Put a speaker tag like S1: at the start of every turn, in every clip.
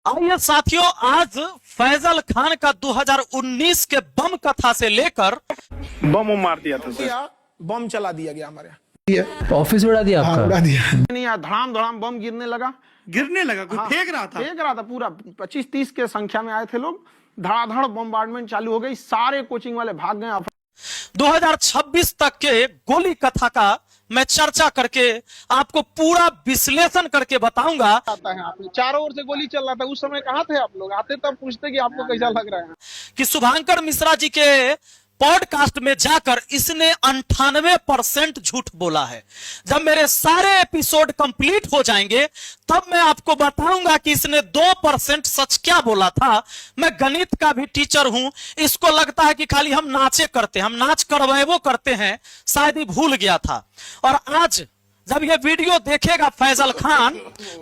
S1: आइए साथियों, आज फैजल खान का 2019 के बम कथा से लेकर
S2: बम मार दिया था सर।
S3: बम चला दिया गया हमारे यहाँ।
S4: ऑफिस उड़ा दिया आपका?
S3: उड़ा दिया नहीं यार, धड़ाम धड़ाम बम गिरने लगा।
S2: कोई फेंक रहा था
S3: पूरा 25-30 के संख्या में आए थे लोग। धड़ाधड़ बम्बार्डमेंट चालू हो गई, सारे कोचिंग वाले भाग गए।
S1: 2026 तक के गोली कथा का मैं चर्चा करके आपको पूरा विश्लेषण करके बताऊंगा।
S3: आता है आपने चारों ओर से गोली चल रहा था, उस समय कहाँ थे आप लोग? आते तब पूछते कि आपको कैसा लग रहा है।
S1: कि शुभांकर मिश्रा जी के पॉडकास्ट में जाकर इसने 98% झूठ बोला है। जब मेरे सारे एपिसोड कंप्लीट हो जाएंगे तब मैं आपको बताऊंगा कि इसने 2% सच क्या बोला था। मैं गणित का भी टीचर हूं। इसको लगता है कि खाली हम नाचे करते हैं, हम नाच करवाए वो करते हैं, शायद ही भूल गया था। और आज जब ये वीडियो देखेगा फैजल खान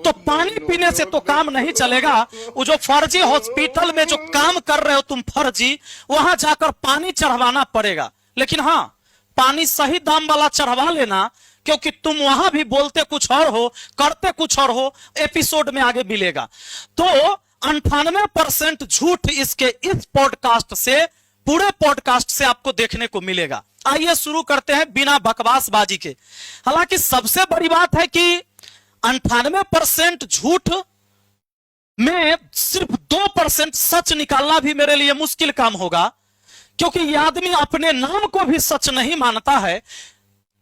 S1: तो पानी पीने से तो काम नहीं चलेगा। वो जो फर्जी हॉस्पिटल में जो काम कर रहे हो तुम फर्जी, वहां जाकर पानी चढ़वाना पड़ेगा। लेकिन हाँ, पानी सही दाम वाला चढ़वा लेना, क्योंकि तुम वहां भी बोलते कुछ और हो, करते कुछ और हो। एपिसोड में आगे मिलेगा। तो 98% झूठ इसके इस पॉडकास्ट से, पूरे पॉडकास्ट से आपको देखने को मिलेगा। आइए शुरू करते हैं बिना बकवासबाजी के। हालांकि सबसे बड़ी बात है कि 98% झूठ में सिर्फ 2% सच निकालना भी मेरे लिए मुश्किल काम होगा, क्योंकि यह आदमी अपने नाम को भी सच नहीं मानता है।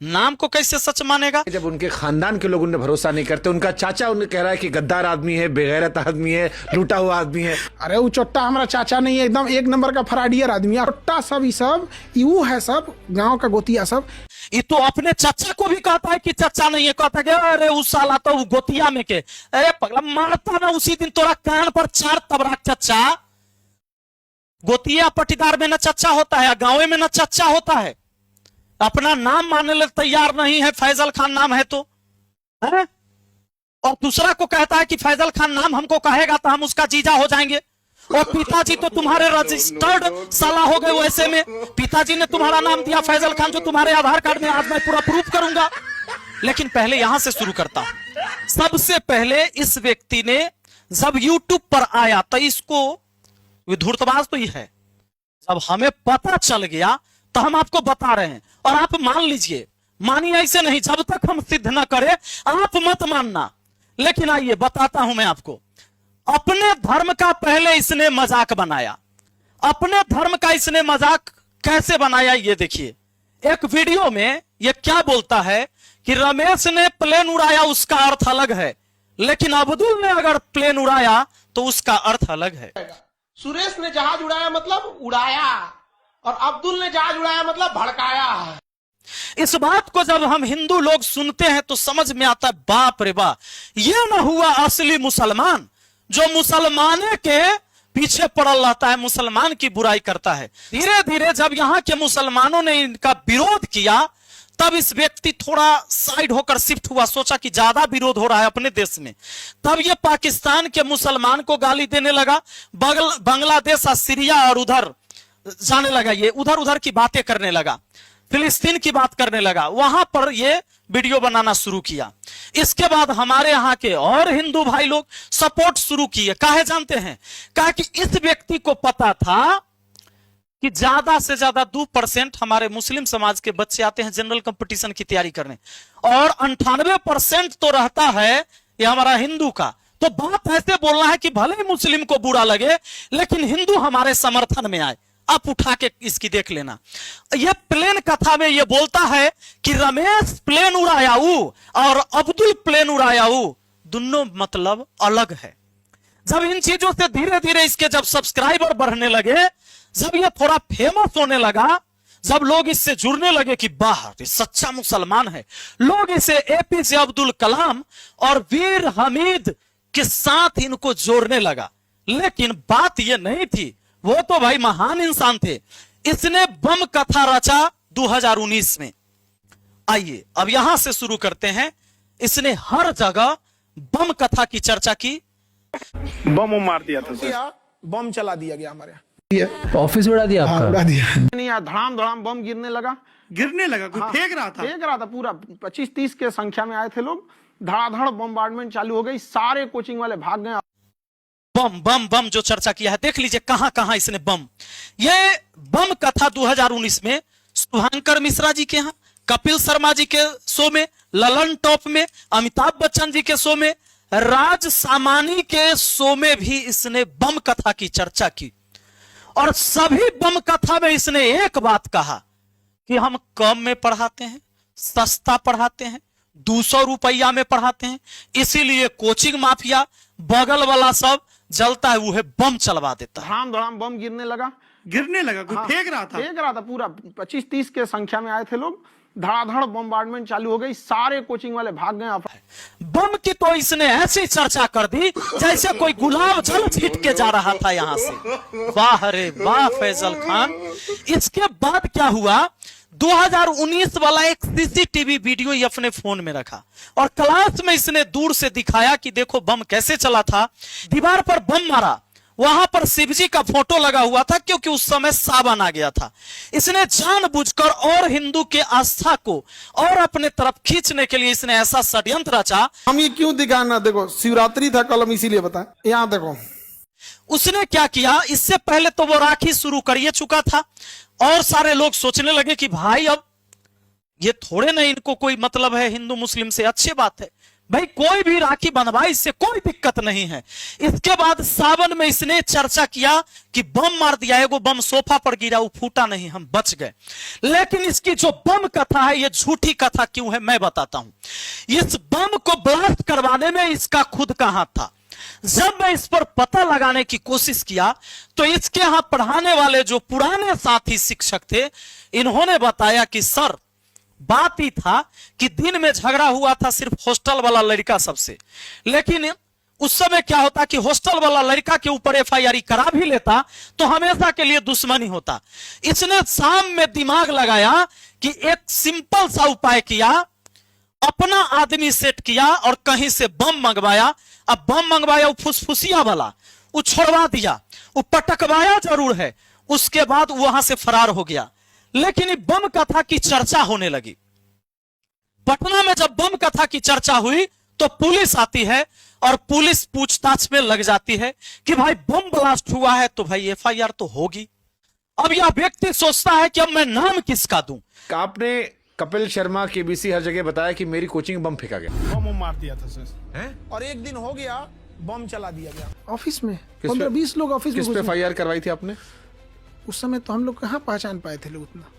S1: नाम को कैसे सच मानेगा
S4: जब उनके खानदान के लोग उन्हें भरोसा नहीं करते? उनका चाचा उन्हें कह रहा है कि गद्दार आदमी है, बेगैरत आदमी है, लूटा हुआ आदमी है।
S3: अरे वो चोट्टा हमारा चाचा नहीं है, एकदम एक नंबर का फराडियर आदमी है। चोट्टा सब ही सब यू है, सब गांव का गोतिया सब।
S1: ये तो अपने चाचा को भी कहता है कि चाचा नहीं है, कहता है अरे उस साला तो वो गोतिया में के। अरे पगला, मारता ना उसी दिन तोरा कान पर 4 तबरा। चाचा गोतिया पटीदार में ना चाचा होता है, गांव में ना चाचा होता है। अपना नाम मानने ले तैयार नहीं है। फैजल खान नाम है तो है? और दूसरा को कहता है कि फैजल खान नाम हमको कहेगा तो हम उसका जीजा हो जाएंगे। और पिताजी तो तुम्हारे रजिस्टर्ड साला हो गए। वैसे में पिताजी ने तुम्हारा नाम दिया फैजल खान, जो तुम्हारे आधार कार्ड में आज मैं पूरा प्रूफ करूंगा। लेकिन पहले यहां से शुरू करता हूं। सबसे पहले इस व्यक्ति ने जब यूट्यूब पर आया तो इसको, धूर्तबाज तो ये है, जब हमें पता चल गया तो हम आपको बता रहे हैं। और आप मान लीजिए, मानिए ऐसे नहीं, जब तक हम सिद्ध न करें आप मत मानना। लेकिन आइए बताता हूं मैं आपको। अपने धर्म का पहले इसने मजाक बनाया। अपने धर्म का इसने मजाक कैसे बनाया ये देखिए। एक वीडियो में ये क्या बोलता है कि रमेश ने प्लेन उड़ाया, उसका अर्थ अलग है, लेकिन अब्दुल ने अगर प्लेन उड़ाया तो उसका अर्थ अलग है।
S3: सुरेश ने जहाज उड़ाया मतलब उड़ाया, और अब्दुल ने जहाज उड़ाया मतलब भड़काया।
S1: इस बात को जब हम हिंदू लोग सुनते हैं तो समझ में आता है, बाप रे बाप, ये ना हुआ असली मुसलमान जो मुसलमाने के पीछे पड़ल रहता है, मुसलमान की बुराई करता है। धीरे धीरे जब यहाँ के मुसलमानों ने इनका विरोध किया तब इस व्यक्ति थोड़ा साइड होकर शिफ्ट हुआ। सोचा कि ज्यादा विरोध हो रहा है अपने देश में। तब ये पाकिस्तान के मुसलमान को गाली देने लगा, बांग्लादेश, सीरिया और उधर जाने लगा। ये उधर उधर की बातें करने लगा, फिलिस्तीन की बात करने लगा। वहां पर ये वीडियो बनाना शुरू किया। इसके बाद हमारे यहाँ के और हिंदू भाई लोग सपोर्ट शुरू किए। काहे जानते हैं? कहा कि इस व्यक्ति को पता था कि ज्यादा से ज्यादा 2% हमारे मुस्लिम समाज के बच्चे आते हैं जनरल कंपटीशन की तैयारी करने, और 98% तो रहता है ये हमारा हिंदू का। तो बात ऐसे बोलना है कि भले ही मुस्लिम को बुरा लगे लेकिन हिंदू हमारे समर्थन में आए। आप उठा के इसकी देख लेना। यह प्लेन कथा में यह बोलता है कि रमेश प्लेन उड़ायाऊ और अब्दुल प्लेन उड़ायाऊ, दोनों मतलब अलग है। जब इन चीजों से धीरे धीरे इसके जब सब्सक्राइबर बढ़ने लगे, जब यह थोड़ा फेमस होने लगा, जब लोग इससे जुड़ने लगे कि वाह ये सच्चा मुसलमान है, लोग इसे एपीजे अब्दुल कलाम और वीर हमीद के साथ इनको जोड़ने लगा। लेकिन बात यह नहीं थी, वो तो भाई महान इंसान थे। इसने बम कथा रचा 2019 में। आइए अब यहां से शुरू करते हैं। इसने हर जगह बम कथा की चर्चा की।
S2: बम मार दिया था सर।
S3: बम चला दिया गया हमारे यहाँ।
S4: ऑफिस उड़ा दिया आपका?
S3: उड़ा दिया नहीं यार, धड़ाम धड़ाम बम गिरने लगा।
S2: कोई फेंक रहा था
S3: पूरा 25-30 के संख्या में आए थे लोग। धड़ाधड़ बम्बार्डमेंट चालू हो गई, सारे कोचिंग वाले भाग गए।
S1: बम बम बम जो चर्चा किया है, देख लीजिए कहां कहां इसने बम। ये बम कथा 2019 में शुभांकर मिश्रा जी के यहाँ, कपिल शर्मा जी के शो में, ललन टॉप में, अमिताभ बच्चन जी के शो में, राज सामानी के शो में भी इसने बम कथा की चर्चा की। और सभी बम कथा में इसने एक बात कहा कि हम कम में पढ़ाते हैं, सस्ता पढ़ाते हैं, 200 रुपया में पढ़ाते हैं, इसीलिए कोचिंग माफिया बगल वाला सब जलता है वो है बम चलवा देता है।
S3: धड़ाम धड़ाम बम गिरने लगा।
S2: कोई फेंक रहा था
S3: पूरा 25-30 के संख्या में आए थे लोग, धड़ाधड़ बम्बार्डमेंट चालू हो गई, सारे कोचिंग वाले भाग गए।
S1: बम की तो इसने ऐसी चर्चा कर दी जैसे कोई गुलाब जल छीट के जा रहा था यहां से। वाह रे वाह फैजल खान। इसके बाद क्या हुआ, 2019 वाला एक सीसीटीवी वीडियो ये अपने फोन में रखा और क्लास में इसने दूर से दिखाया कि देखो बम कैसे चला था। दीवार पर बम मारा, वहां पर शिवजी का फोटो लगा हुआ था क्योंकि उस समय सावन आ गया था। इसने जानबूझकर और हिंदू के आस्था को और अपने तरफ खींचने के लिए इसने ऐसा षड्यंत्र रचा।
S5: हम ये क्यों दिखाना, देखो शिवरात्रि था कल, हम इसीलिए बताएं। यहाँ देखो
S1: उसने क्या किया, इससे पहले तो वो राखी शुरू कर ही चुका था और सारे लोग सोचने लगे कि भाई अब ये थोड़े ना इनको कोई मतलब है हिंदू मुस्लिम से, अच्छी बात है भाई कोई भी राखी बंधवाए, इससे कोई दिक्कत नहीं है। इसके बाद सावन में इसने चर्चा किया कि बम मार दिया, एगो बम सोफा पर गिरा, वो फूटा नहीं, हम बच गए। लेकिन इसकी जो बम कथा है ये झूठी कथा क्यों है मैं बताता हूं। इस बम को ब्लास्ट करवाने में इसका खुद का हाथ था। जब मैं इस पर पता लगाने की कोशिश किया तो इसके यहां पढ़ाने वाले जो पुराने साथी शिक्षक थे, इन्होंने बताया कि सर बात ही था कि दिन में झगड़ा हुआ था सिर्फ हॉस्टल वाला लड़का सबसे, लेकिन उस समय क्या होता कि हॉस्टल वाला लड़का के ऊपर एफआईआर करा भी लेता तो हमेशा के लिए दुश्मनी होता। इसने शाम में दिमाग लगाया कि एक सिंपल सा उपाय किया, अपना आदमी सेट किया और कहीं से बम मंगवाया। अब बम मंगवाया वो फुसफुसिया वाला, वो छोड़वा दिया, वो पटकवाया जरूर है, उसके बाद वहां से फरार हो गया। लेकिन बम कथा की चर्चा होने लगी। पटना में जब बम कथा की चर्चा हुई तो पुलिस आती है और पुलिस पूछताछ में लग जाती है कि भाई बम ब्लास्ट हुआ है तो भाई एफआईआर तो होगी। अब यह व्यक्ति सोचता है कि अब मैं नाम किसका दूं।
S4: आपने कपिल शर्मा केबीसी हर जगह बताया कि मेरी कोचिंग बम फेंका गया,
S2: बम मार दिया था सर।
S3: और एक दिन हो गया बम चला दिया गया ऑफिस में, 15-20 लोग ऑफिस में।
S4: किस पे एफआईआर करवाई थी आपने?
S3: उस समय तो हम लोग कहाँ पहचान पाए थे लोग, उतना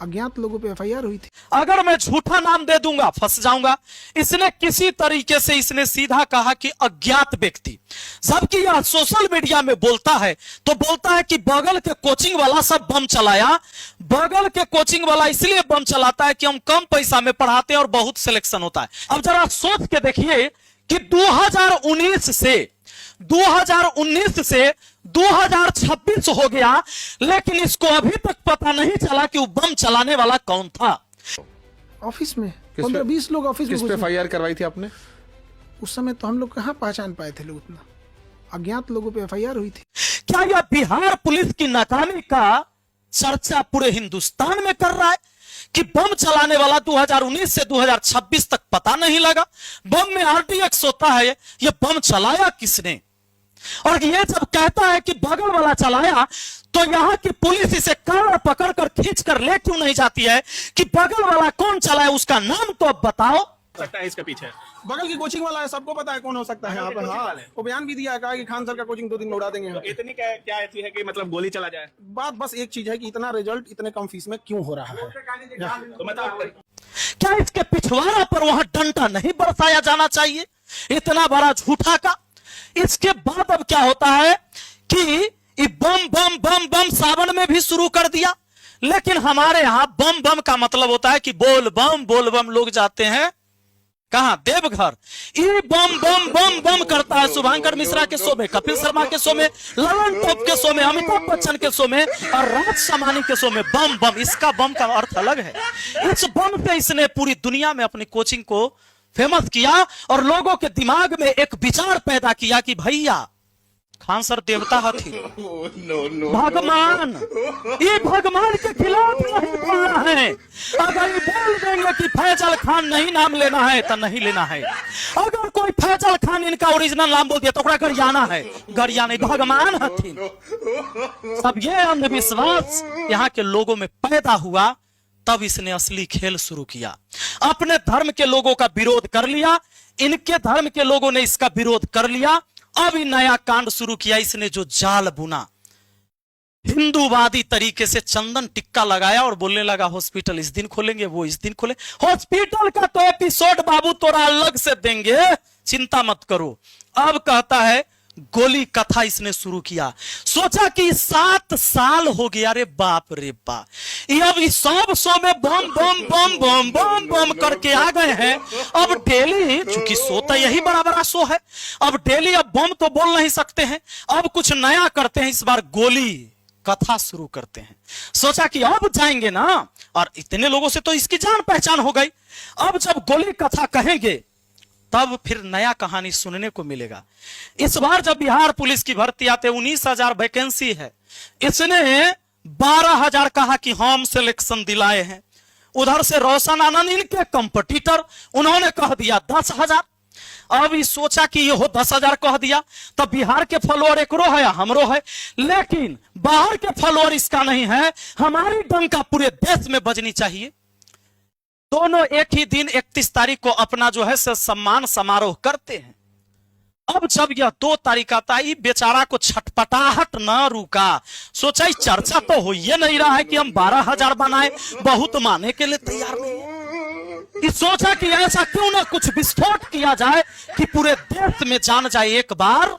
S3: अज्ञात लोगों पे एफआईआर हुई थी।
S1: अगर मैं झूठा नाम दे दूंगा फंस जाऊंगा। इसने किसी तरीके से इसने सीधा कहा कि अज्ञात व्यक्ति, जबकि यह सोशल मीडिया में बोलता है तो बोलता है कि बगल के कोचिंग वाला सब बम चलाया। बगल के कोचिंग वाला इसलिए बम चलाता है कि हम कम पैसा में पढ़ाते हैं और बहुत सिलेक्शन होता है। अब जरा सोच के देखिए कि 2019 से 2026 हो गया, लेकिन इसको अभी तक पता नहीं चला कि वो बम चलाने वाला कौन था।
S3: ऑफिस में 15-20 लोग ऑफिस में।
S4: किस पे एफआईआर करवाई थी आपने?
S3: उस समय तो हम लोग कहाँ पहचान पाए थे लोग, उतना अज्ञात लोगों पे एफआईआर हुई थी।
S1: क्या यह बिहार पुलिस की नाकामी का चर्चा पूरे हिंदुस्तान में कर रहा है कि बम चलाने वाला 2019 से 2026 तक पता नहीं लगा? बम में आरडीएक्स होता है, ये बम चलाया किसने? और ये जब कहता है कि बगल वाला चलाया तो यहां की पुलिस इसे कॉलर पकड़कर खींच कर ले क्यों नहीं जाती है कि बगल वाला कौन चलाया, उसका नाम तो अब बताओ।
S2: सकता है इसके पीछे
S5: बगल की कोचिंग वाला है, सबको पता है कौन हो सकता है यहाँ पर। हाँ, वो बयान भी दिया है, कहा कि खान सर का कोचिंग 2 दिन में उड़ा देंगे।
S2: तो इतनी क्या ऐसी है कि मतलब गोली चला जाए?
S5: बात बस एक चीज है कि इतना रिजल्ट इतने कम फीस में क्यों हो रहा है।
S2: तो मतलब
S1: क्या इसके पिछवाड़ा पर वहां डंडा नहीं बरसाया जाना चाहिए, इतना बड़ा झूठा का? इसके बाद अब क्या होता है कि बम बम बम बम सावन में भी शुरू कर दिया। लेकिन हमारे यहां बम बम का मतलब होता है कि बोल बम लोग जाते हैं कहां, देवघर। ये बम बम बम बम करता है शुभांकर मिश्रा के शो में, कपिल शर्मा के शो में, ललन टॉप के शो में, अमिताभ बच्चन के शो में और राज सामानी के शो में बम बम। इसका बम का अर्थ अलग है। इस बम से इसने पूरी दुनिया में अपनी कोचिंग को फेमस किया और लोगों के दिमाग में एक विचार पैदा किया कि भैया खान सर देवता हथी भगवान, ये भगवान के खिलाफ नहीं बोलना है। अगर ये बोल देंगे कि फैजल खान नहीं नाम लेना है तो नहीं लेना है। अगर कोई फैजल खान इनका ओरिजिनल नाम बोल दिया तो ओकरा गरियाना है, गरियाना भगवान हथी। सब ये अंधविश्वास यहाँ के लोगों में पैदा हुआ, तब इसने असली खेल शुरू किया। अपने धर्म के लोगों का विरोध कर लिया, इनके धर्म के लोगों ने इसका विरोध कर लिया। अब ये नया कांड शुरू किया इसने, जो जाल बुना, हिंदूवादी तरीके से चंदन टिक्का लगाया और बोलने लगा हॉस्पिटल इस दिन खोलेंगे, वो इस दिन खोले। हॉस्पिटल का तो एपिसोड बाबू तोरा अलग से देंगे, चिंता मत करो। अब कहता है गोली कथा इसने शुरू किया। सोचा कि 7 साल हो गया, अरे बाप रे बाप, ये अब इस सब शो में बम बम बम बम बम बम करके आ गए हैं। अब डेली, चूंकि शो तो यही बड़ा बड़ा शो है, अब डेली अब बम तो बोल नहीं सकते हैं, अब कुछ नया करते हैं, इस बार गोली कथा शुरू करते हैं। सोचा कि अब जाएंगे ना, और इतने लोगों से तो इसकी जान पहचान हो गई, अब जब गोली कथा कहेंगे तब फिर नया कहानी सुनने को मिलेगा। इस बार जब बिहार पुलिस की भर्ती आते 19,000 वैकेंसी है, इसने 12,000 कहा कि हम सिलेक्शन दिलाए हैं। उधर से रोशन आनंद इनके कंपटीटर, उन्होंने कह दिया 10,000। अब ये सोचा कि ये हो 10,000 कह दिया, तब बिहार के फॉलोअर एकरो है हमरो है, लेकिन बाहर के फॉलोअर इसका नहीं है। हमारी डंका पूरे देश में बजनी चाहिए। दोनों एक ही दिन 31 तारीख को अपना जो है सम्मान समारोह करते हैं। अब जब यह 2 तारीख आता है, बेचारा को छटपटाहट न रुका। सोचा चर्चा तो हो ही नहीं रहा है कि हम 12,000 बनाए, बहुत माने के लिए तैयार नहीं है। इस सोचा कि ऐसा क्यों ना कुछ विस्फोट किया जाए कि पूरे देश में जान जाए एक बार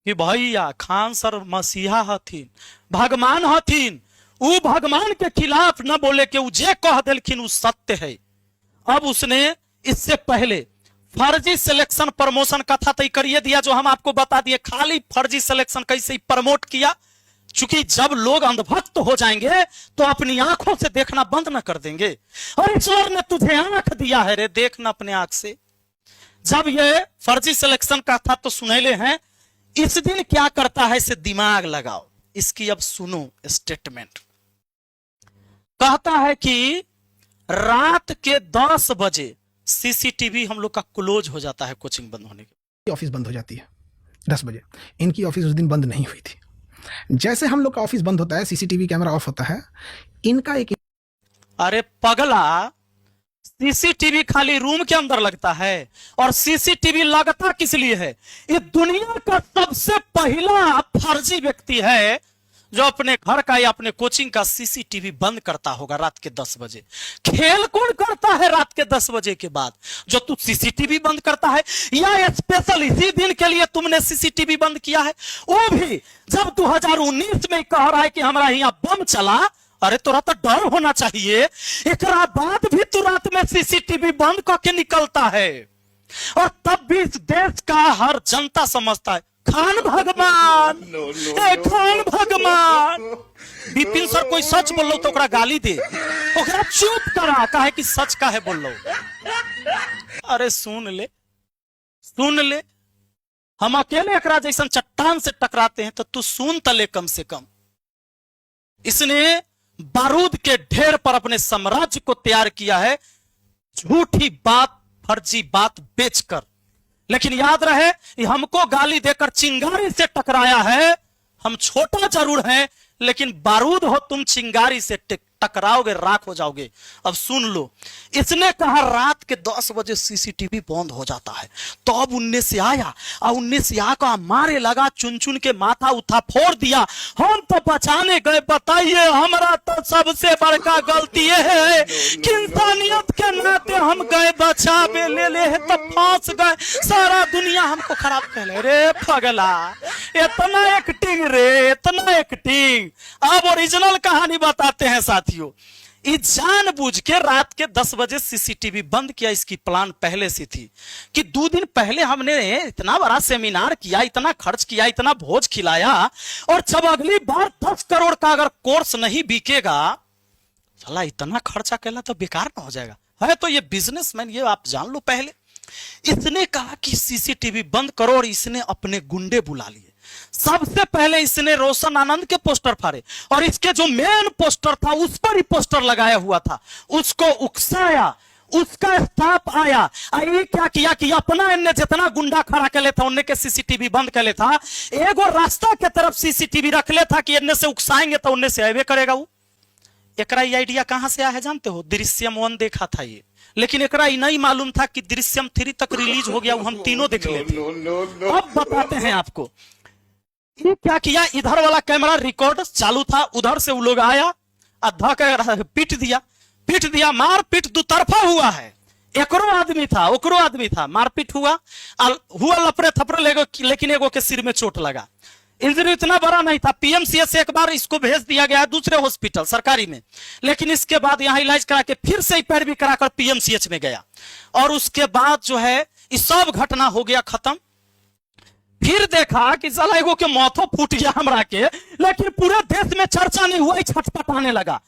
S1: कि भैया खान सर मसीहा हथिन, भगवान हथिन। वो भगवान के खिलाफ न बोले कि जे कह दिलखिन उ सत्य है। अब उसने इससे पहले फर्जी सिलेक्शन प्रमोशन कथा तय करिए दिया, जो हम आपको बता दिए। खाली फर्जी सिलेक्शन कैसे प्रमोट किया, चूंकि जब लोग अंधभक्त हो जाएंगे तो अपनी आंखों से देखना बंद न कर देंगे। और ईश्वर ने तुझे आंख दिया है रे, देखना अपने आंख से। जब ये फर्जी सिलेक्शन कथा तो सुनैले हैं, इस दिन क्या करता है इसे दिमाग लगाओ। इसकी अब सुनो स्टेटमेंट। कहता है कि रात के 10 बजे सीसीटीवी हम लोग का क्लोज हो जाता है, कोचिंग बंद होने के।
S3: ऑफिस बंद हो जाती है 10 बजे। इनकी ऑफिस उस दिन बंद नहीं हुई थी। जैसे हम लोग का ऑफिस बंद होता है, सीसीटीवी कैमरा ऑफ होता है, इनका एक,
S1: अरे पगला, सीसीटीवी खाली रूम के अंदर लगता है, और सीसीटीवी लगता किस लिए है? ये दुनिया का सबसे पहला फर्जी व्यक्ति है जो अपने घर का या अपने कोचिंग का सीसीटीवी बंद करता होगा रात के 10 बजे। खेल कौन करता है रात के 10 बजे के बाद? जो तू सीसीटीवी बंद करता है, या स्पेशल इसी दिन के लिए तुमने सीसीटीवी बंद किया है, वो भी जब 2019 में कह रहा है कि हमारा यहाँ बम चला। अरे तोरा तो डर होना चाहिए, एक बाद भी तू रात में सीसीटीवी बंद करके निकलता है, और तब भी इस देश का हर जनता समझता है खान भगवान, खान भगवान। बिपिन सर कोई सच बोल लो तो ओकरा गाली दे, ओकरा चुप करा, काहे कि सच का है बोल लो। अरे सुन ले, सुन ले, हम अकेले एकरा जैसन चट्टान से टकराते हैं तो तू सुन तले कम से कम। इसने बारूद के ढेर पर अपने साम्राज्य को तैयार किया है, झूठी बात, फर्जी बात बेचकर। लेकिन याद रहे, ये हमको गाली देकर चिंगारी से टकराया है। हम छोटा जरूर हैं, लेकिन बारूद हो तुम, चिंगारी से टकराओगे, राख हो जाओगे। अब सुन लो, इसने कहा रात के 10 बजे सीसीटीवी बंद हो जाता है। तो अब 19 से आया, और 19 से आकर मारे लगा, चुन चुन के माथा उठा फोड़ दिया। हम तो बचाने गए, बताइए हमारा तो सबसे बड़का गलती ये है कि इंसानियत के नाते हम गए बचावे, ले तो फंस गए। सारा दुनिया हमको खराब कहले। रे पगला, इतना एक्टिंग रे, इतना एक्टिंग। अब ओरिजिनल कहानी बताते हैं साथियों। जानबूझ के रात के 10 बजे सीसीटीवी बंद किया। इसकी प्लान पहले से थी कि 2 दिन पहले हमने इतना बड़ा सेमिनार किया, इतना खर्च किया, इतना भोज खिलाया, और जब अगली बार 10 करोड़ का अगर कोर्स नहीं बिकेगा, चला इतना खर्चा करना तो बेकार ना हो जाएगा। है तो ये बिजनेसमैन, ये आप जान लो पहले। इसने कहा कि सीसीटीवी बंद करो, और इसने अपने गुंडे बुला लिए। सबसे पहले इसने रोशन आनंद के पोस्टर फाड़े और इसके जो मेन पोस्टर था उस पर ही पोस्टर लगाया हुआ था, उसको उकसाया, उसका स्टाफ आया। ये क्या किया कि अपना इनने जितना गुंडा खड़ा कर ले था उनने के सीसीटीवी बंद कर ले था, एगो रास्ता के तरफ सीसीटीवी रख ले था कि इनने से उकसाएंगे तो उनने से आवे करेगा। वो एकरा ये आइडिया कहां से आया है जानते हो? दृश्यम 1 देखा था ये, लेकिन एकरा ये नहीं मालूम था कि दृश्यम 3 तक रिलीज हो गया, वो हम तीनों देख लेते। अब बताते हैं आपको ये क्या किया। इधर वाला कैमरा रिकॉर्ड चालू था, उधर से वो लोग आया, अधा कर पीट दिया, मारपीट दो तरफा हुआ है। एकरो आदमी था, ओकरो आदमी था, मारपीट हुआ लपड़े थपड़े लेकिन एगो के सिर में चोट लगा। इंजरी इतना बड़ा नहीं था। पीएमसीएच से एक बार इसको भेज दिया गया दूसरे हॉस्पिटल सरकारी में, लेकिन इसके बाद यहां इलाज करा के फिर से पैरवी कराकर पीएमसीएच में गया और उसके बाद जो है इस सब घटना हो गया खत्म। फिर देखा कि साला एगो के माथो फूट गया हमरा के, लेकिन पूरे देश में चर्चा नहीं हुआ, छटपटाने लगा।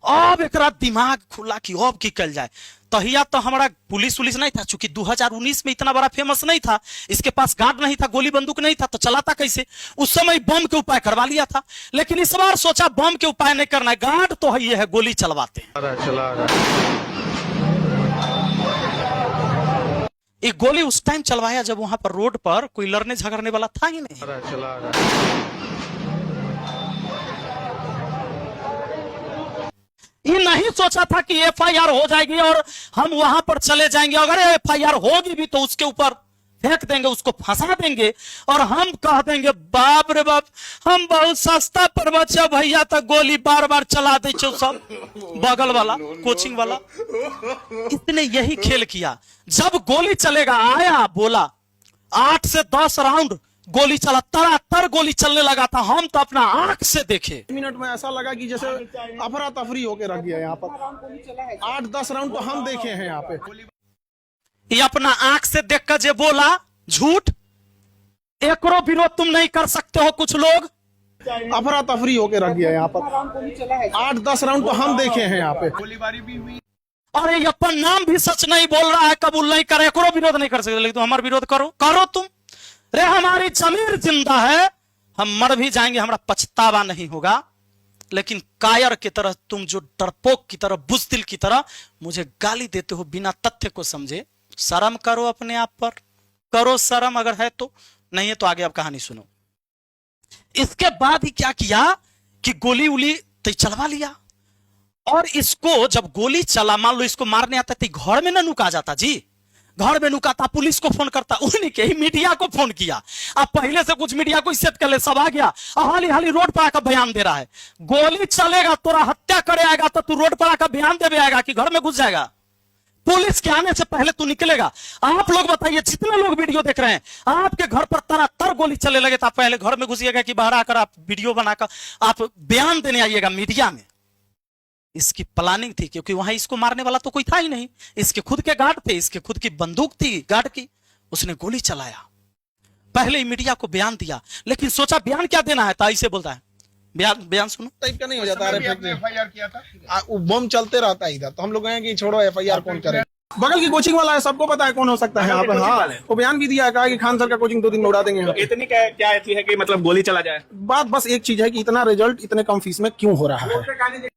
S1: अब एकरा दिमाग खुला कि अब की कल जाए। तहिया तो हमारा पुलिस नहीं था, चूंकि 2019 में इतना बड़ा फेमस नहीं था, इसके पास गार्ड नहीं था, गोली बंदूक नहीं था, तो चलाता कैसे? उस समय बम के उपाय करवा लिया था, लेकिन इस बार सोचा बम के उपाय नहीं करना है, गार्ड तो है, ये है, गोली चलवाते हैं। एक गोली उस टाइम चलवाया जब वहां पर रोड पर कोई लड़ने झगड़ने वाला था ही नहीं। ये नहीं सोचा था कि एफआईआर हो जाएगी और हम वहां पर चले जाएंगे, अगर एफआईआर होगी भी तो उसके ऊपर फेंक देंगे, उसको फंसा देंगे और हम कह देंगे बाप रे बाप हम बहुत सस्ता पर बचा भैया, तक गोली बार बार चला दे सब बगल वाला कोचिंग वाला। इसने यही खेल किया। जब गोली चलेगा आया, बोला 8 से 10 राउंड गोली चला, तरातर गोली चलने लगा था, हम तो अपना आंख से देखे।
S5: मिनट में ऐसा लगा कि जैसे अफरा तफरी होके रख गया यहाँ पर। 8-10 राउंड तो हम देखे हैं यहाँ पे।
S1: ये अपना आंख से देखकर जे बोला झूठ, एकरो विरोध तुम नहीं कर सकते हो। कुछ लोग
S5: अफरा तफरी होके रख गया यहाँ पर। 8-10 राउंड तो हम देखे हैं यहाँ पे।
S2: गोलीबारी भी हुई
S1: और ये अपन नाम भी सच नहीं बोल रहा है, कबूल नहीं करे, एकरो विरोध नहीं कर सकते, लेकिन तुम हमारा विरोध करो तुम। रे हमारी जमीर जिंदा है, हम मर भी जाएंगे, हमारा पछतावा नहीं होगा, लेकिन कायर की तरह तुम जो डरपोक की तरह, बुज़दिल की तरह मुझे गाली देते हो बिना तथ्य को समझे। शर्म करो अपने आप पर, करो शर्म, अगर है तो, नहीं है तो आगे अब कहानी सुनो। इसके बाद ही क्या किया कि गोली उली तो चलवा लिया, और इसको जब गोली चला, मान लो इसको मारने आता तो घर में ना नुका जाता जी, घर में नुका था, पुलिस को फोन करता, उन्हीं के ही मीडिया को फोन किया। अब पहले से कुछ मीडिया को सेट कर ले, सब आ गया, हाली रोड पर आकर बयान दे रहा है। गोली चलेगा, तोरा हत्या करे आएगा तो तू रोड पर आकर बयान देवे आएगा कि घर में घुस जाएगा? पुलिस के आने से पहले तू निकलेगा। आप लोग बताइए, जितने लोग वीडियो देख रहे हैं, आपके घर पर तरातर गोली चलने लगे, तो आप पहले घर में घुसिएगा कि बाहर आकर आप वीडियो बनाकर आप बयान देने आइएगा मीडिया में? इसकी प्लानिंग थी, क्योंकि वहां इसको मारने वाला तो कोई था ही नहीं, इसके खुद के गार्ड थे, इसके खुद की बंदूक थी गार्ड की, उसने गोली चलाया। पहले ही मीडिया को बयान दिया, लेकिन सोचा बयान क्या देना है, तो ऐसे बोलता है बयान सुनो
S5: टाइप का नहीं हो जाता। एफआईआर किया था, बम चलते रहता है इधर, तो हम लोग कहें कि छोड़ो एफआईआर कौन करे। बगल की कोचिंग वाला है, सबको पता है कौन हो सकता है यहाँ पे। हाँ, वो बयान भी दिया है, कहा कि खान सर का कोचिंग 2 दिन में उड़ा देंगे।
S2: इतनी क्या ऐसी है कि मतलब गोली चला जाए?
S5: बात बस एक चीज है कि इतना रिजल्ट इतने कम फीस में क्यों हो रहा है।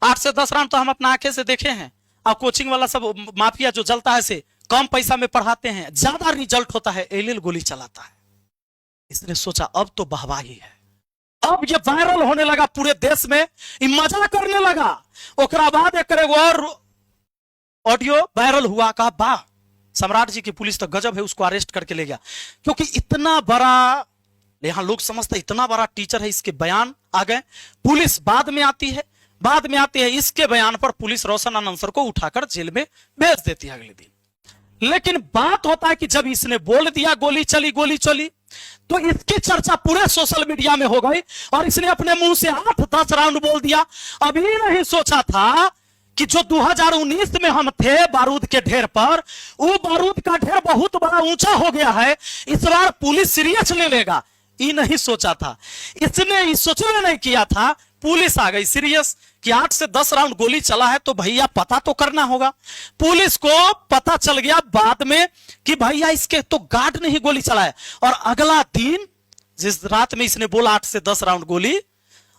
S1: 8 से 10 राउंड तो हम अपना आंखें से देखे हैं। अब कोचिंग वाला सब माफिया जो जलता है से कम पैसा में पढ़ाते हैं, ज्यादा रिजल्ट होता है, एल गोली चलाता है। इसने सोचा अब तो वाहवाही है, अब ये वायरल होने लगा पूरे देश में, मजा करने लगा। ओकरा बाद एक और ऑडियो वायरल हुआ, कहा वाह सम्राट जी की पुलिस तो गजब है, उसको अरेस्ट करके ले गया। क्योंकि इतना बड़ा, यहां लोग समझते इतना बड़ा टीचर है, इसके बयान आ गए। पुलिस बाद में आती है, इसके बयान पर पुलिस रोशन आनंद सर को उठाकर जेल में भेज देती है अगले दिन। लेकिन बात होता है कि जब इसने बोल दिया गोली चली, तो इसकी चर्चा पूरे सोशल मीडिया में हो गई और इसने अपने मुंह से 8-10 राउंड बोल दिया। अभी नहीं सोचा था कि जो 2019 में हम थे बारूद के ढेर पर, वो बारूद का ढेर बहुत बड़ा ऊंचा हो गया है, इस बार पुलिस सीरियस ले लेगा। ये नहीं सोचा था, इसने इस सोचने नहीं किया था, पुलिस आ गई सीरियस कि 8 से 10 राउंड गोली चला है, तो भैया पता तो करना होगा। पुलिस को पता चल गया बाद में कि भैया इसके तो गार्ड ने ही गोली चलाया, और अगला दिन जिस रात में इसने बोला 8 से 10 राउंड गोली,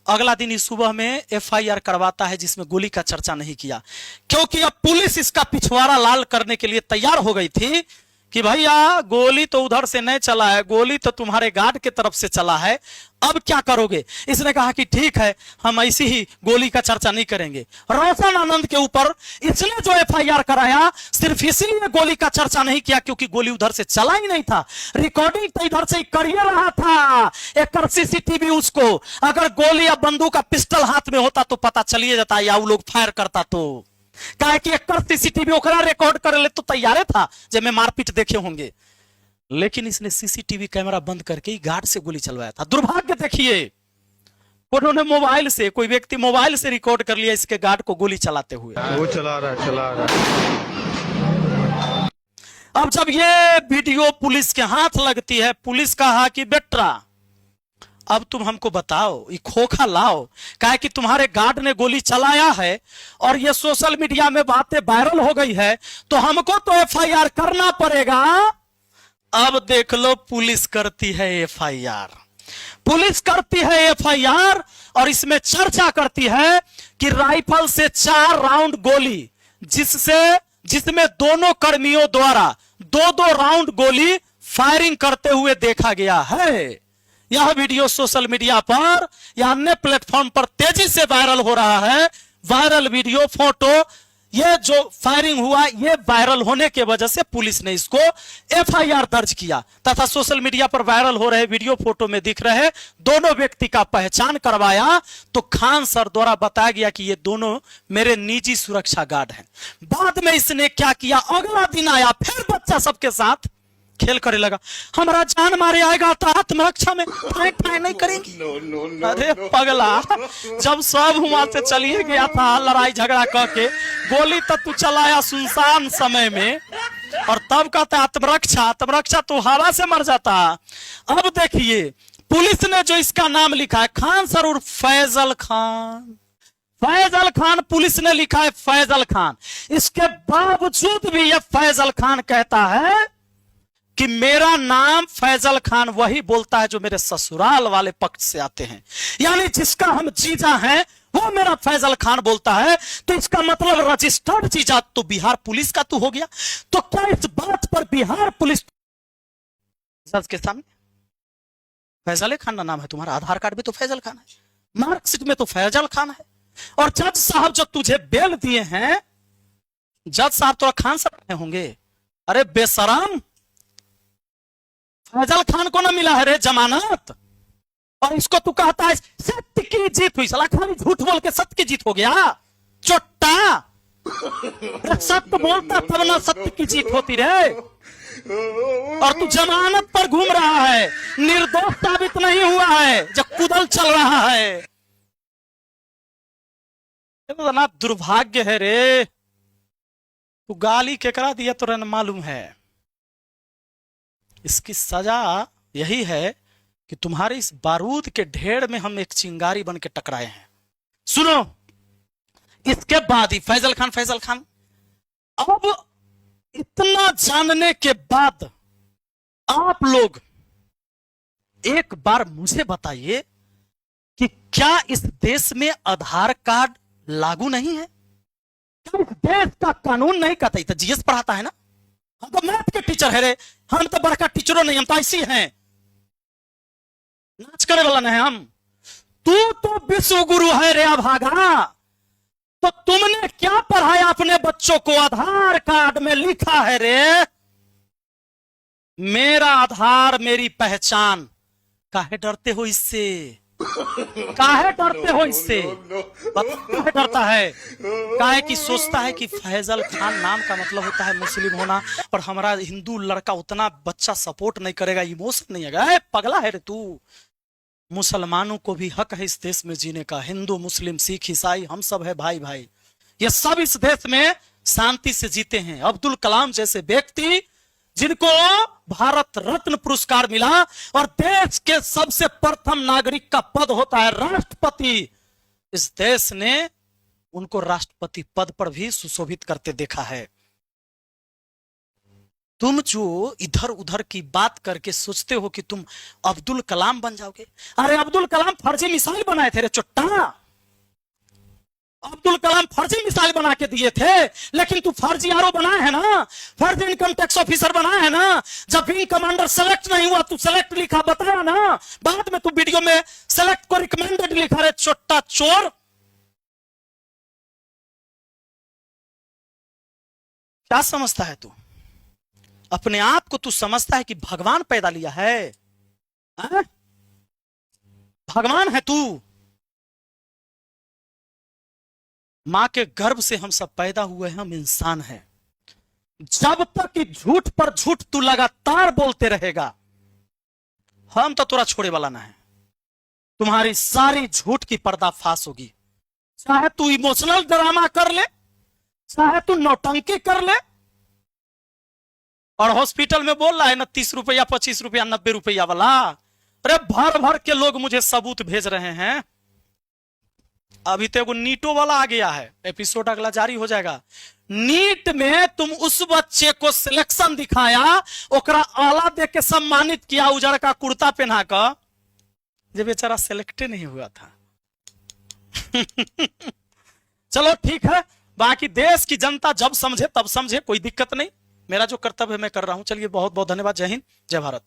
S1: अगला दिन इस सुबह में एफआईआर करवाता है जिसमें गोली का चर्चा नहीं किया, क्योंकि अब पुलिस इसका पिछवाड़ा लाल करने के लिए तैयार हो गई थी कि भैया गोली तो उधर से नहीं चला है, गोली तो तुम्हारे गार्ड के तरफ से चला है, अब क्या करोगे। इसने कहा कि ठीक है, हम ऐसी ही गोली का चर्चा नहीं करेंगे। रोशन आनंद के ऊपर इसने जो एफआईआर कराया सिर्फ इसीलिए गोली का चर्चा नहीं किया क्योंकि गोली उधर से चला ही नहीं था, रिकॉर्डिंग तो इधर से कर ही रहा था। एक सीसीटीवी उसको, अगर गोली या बंदूक का पिस्टल हाथ में होता तो पता चलिए जाता या वो लोग फायर करता तो कहा कि एक सीसीटीवी ओकरा रिकॉर्ड कर ले तो तैयार था जब मैं मारपीट देखे होंगे, लेकिन इसने सीसीटीवी कैमरा बंद करके ही गार्ड से गोली चलवाया था। दुर्भाग्य देखिए, उन्होंने मोबाइल से, कोई व्यक्ति मोबाइल से रिकॉर्ड कर लिया इसके गार्ड को गोली चलाते हुए।
S5: वो चला रहा है।
S1: अब जब ये वीडियो पुलिस के हाथ लगती है, पुलिस कहा कि बेटा अब तुम हमको बताओ, ये खोखा लाओ, कहा कि तुम्हारे गार्ड ने गोली चलाया है और ये सोशल मीडिया में बातें वायरल हो गई है तो हमको तो एफआईआर करना पड़ेगा। अब देख लो, पुलिस करती है एफआईआर, पुलिस करती है एफआईआर और इसमें चर्चा करती है कि राइफल से 4 राउंड गोली, जिसमें दोनों कर्मियों द्वारा 2-2 राउंड गोली फायरिंग करते हुए देखा गया है। यह वीडियो सोशल मीडिया पर या अन्य प्लेटफॉर्म पर तेजी से वायरल हो रहा है। वायरल वीडियो, फोटो, ये जो फायरिंग हुआ ये वायरल होने के वजह से पुलिस ने इसको एफआईआर दर्ज किया तथा सोशल मीडिया पर वायरल हो रहे वीडियो फोटो में दिख रहे दोनों व्यक्ति का पहचान करवाया तो खान सर द्वारा बताया गया कि ये दोनों मेरे निजी सुरक्षा गार्ड हैं। बाद में इसने क्या किया, अगला दिन आया फिर बच्चा सबके साथ खेल करे लगा, हमारा जान मारे आएगा तो आत्मरक्षा में फाय नहीं करेंगे। अरे पगला, जब सब वहां से चलिए गया था लड़ाई झगड़ा करके, गोली तो तू चलाया सुनसान समय में और तब कहता आत्मरक्षा तो हवा से मर जाता। अब देखिए पुलिस ने जो इसका नाम लिखा है खान सर उर्फ फैजल खान, पुलिस ने लिखा है फैजल खान। इसके बावजूद भी यह फैजल खान कहता है कि मेरा नाम फैजल खान वही बोलता है जो मेरे ससुराल वाले पक्ष से आते हैं, यानी जिसका हम जीजा हैं वो मेरा फैजल खान बोलता है। तो इसका मतलब रजिस्टर्ड जीजा तो बिहार पुलिस का तू हो गया। तो क्या इस बात पर बिहार पुलिस जज के सामने फैजल खान का नाम है, तुम्हारा आधार कार्ड में तो फैजल खान है, मार्कशीट में तो फैजल खान है, और जज साहब जो तुझे बेल दिए हैं, जज साहब तो खान साहब होंगे। अरे बेशरम, फैजल खान को ना मिला है रे जमानत और इसको तू कहता है सत्य की जीत हुई। साला खाली झूठ बोल के सत्य की जीत हो गया, चोट्टा। सत्य बोलता तब ना सत्य की जीत होती रे, और तू जमानत पर घूम रहा है, निर्दोष साबित नहीं हुआ है, जब कुदल चल रहा है। तो ना दुर्भाग्य है रे, तू गाली केकरा दिया तो रहना मालूम है। इसकी सजा यही है कि तुम्हारे इस बारूद के ढेर में हम एक चिंगारी बन के टकराए हैं। सुनो, इसके बाद ही फैजल खान अब इतना जानने के बाद आप लोग एक बार मुझे बताइए कि क्या इस देश में आधार कार्ड लागू नहीं है? क्या इस देश का कानून नहीं कहता? तो जीएस पढ़ाता है ना, हम तो मैथ के टीचर है रे, हम तो बड़का टीचरों नहीं, हम तो ऐसी हैं, नाच करे वाला नहीं हम। तू तो विश्व गुरु है रे अभागा, तो तुमने क्या पढ़ाया अपने बच्चों को? आधार कार्ड में लिखा है रे मेरा आधार मेरी पहचान। काहे डरते हो इससे? काहे डरते हो इससे? काहे डरता है? काहे कि सोचता है कि फैजल खान नाम का मतलब होता है मुस्लिम होना, और हमारा हिंदू लड़का उतना बच्चा सपोर्ट नहीं करेगा, इमोशन नहीं है। पगला है रे तू। मुसलमानों को भी हक है इस देश में जीने का, हिंदू मुस्लिम सिख ईसाई हम सब है भाई भाई, ये सब इस देश में शांति से जीते हैं। अब्दुल कलाम जैसे व्यक्ति जिनको भारत रत्न पुरस्कार मिला और देश के सबसे प्रथम नागरिक का पद होता है राष्ट्रपति, इस देश ने उनको राष्ट्रपति पद पर भी सुशोभित करते देखा है। तुम जो इधर उधर की बात करके सोचते हो कि तुम अब्दुल कलाम बन जाओगे। अरे अब्दुल कलाम फर्जी मिसाइल बनाए थे रे चुट्टा। अब्दुल कलाम फर्जी मिसाइल बना के दिए थे, लेकिन तू फर्जी आरओ बनाया है ना, फर्जी इनकम टैक्स ऑफिसर बनाया है ना। जब विंग कमांडर सेलेक्ट नहीं हुआ तू सेलेक्ट लिखा, बताया ना। बाद में तू वीडियो में सेलेक्ट को रिकमेंडेड लिखा। रे छोटा चोर, क्या समझता है तू? अपने आप को तू समझता है कि भगवान पैदा लिया है? भगवान है तू? मां के गर्भ से हम सब पैदा हुए हैं, हम इंसान हैं। जब तक कि झूठ पर झूठ तू लगातार बोलते रहेगा, हम तो तोरा छोड़े वाला ना है। तुम्हारी सारी झूठ की पर्दाफाश होगी। चाहे तू इमोशनल ड्रामा कर ले, चाहे तू नौटंकी कर ले। और हॉस्पिटल में बोल रहा है ना 30 रुपया 25 रुपया 90 रुपया वाला। अरे भर भर के लोग मुझे सबूत भेज रहे हैं। अभी तो एगो नीटो वाला आ गया है, एपिसोड अगला जारी हो जाएगा। नीट में तुम उस बच्चे को सिलेक्शन दिखाया, ओकरा आला दे के सम्मानित किया, उजड़ का कुर्ता पहना कर, जब बेचारा सिलेक्ट नहीं हुआ था। चलो ठीक है, बाकी देश की जनता जब समझे तब समझे, कोई दिक्कत नहीं। मेरा जो कर्तव्य है मैं कर रहा हूं। चलिए बहुत बहुत धन्यवाद। जय हिंद, जय भारत।